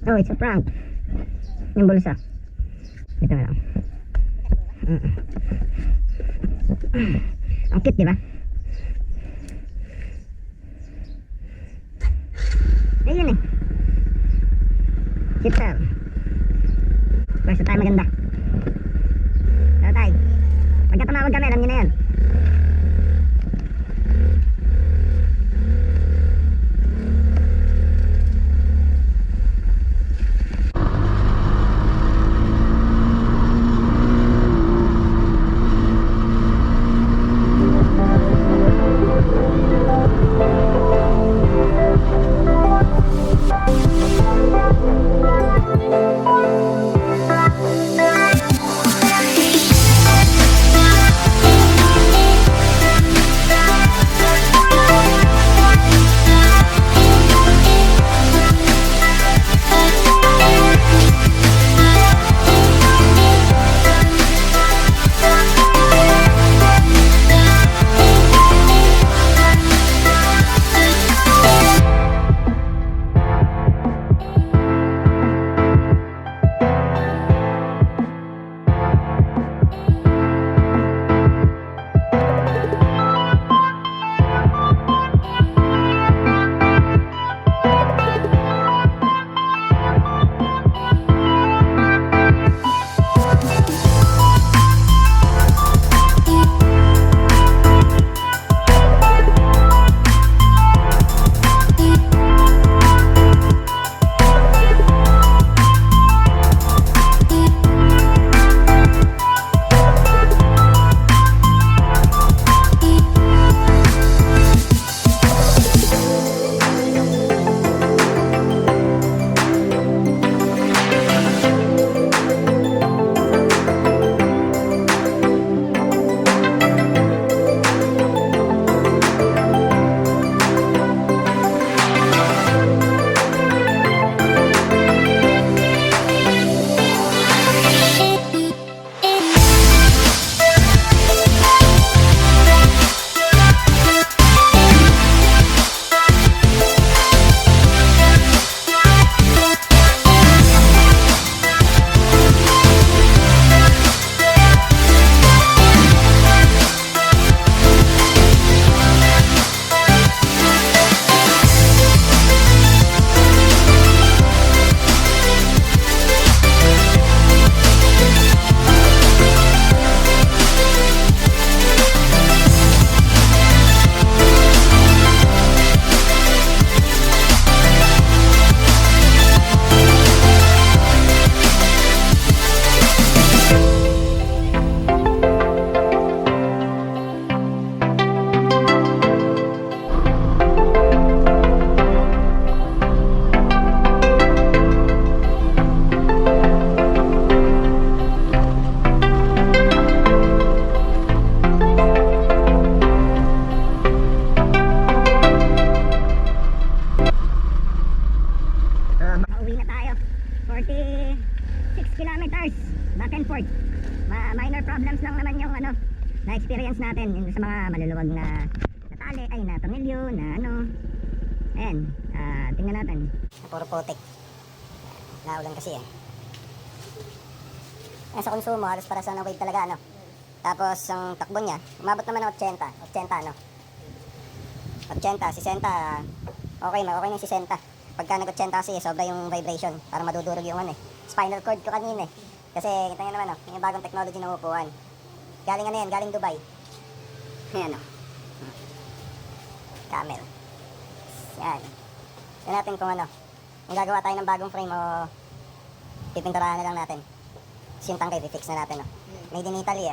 Oh, it's a prank. Yung bulsa. Ito na lang. Ang cute, diba? Ayun eh. Cute tayo. Pwesto tayo maganda. Tara tayo. Pagka tumawag kami, alam nyo na yan. Minor problems lang naman yung na-experience natin yung sa mga maluluwag na tali, ay na tornilyo, na ayan, tingnan natin. Puro putik. Naulan kasi eh. Sa konsumo, halos para sa wave talaga Tapos ang takbo niya, umabot naman ng 80, 60 80, 60, okay na yung 60. Pagka nag-80 kasi, sobra yung vibration, para madudurog yung spinal cord ko kanina eh. Kasi kita nyo naman yung bagong technology na upuan. Galing yan, galing Dubai. Ayan Camel. Yan. Yan natin kung kung gagawa tayo ng bagong frame o pipinturahan na lang natin. Kasi yung tangkay, fix na natin Made in Italy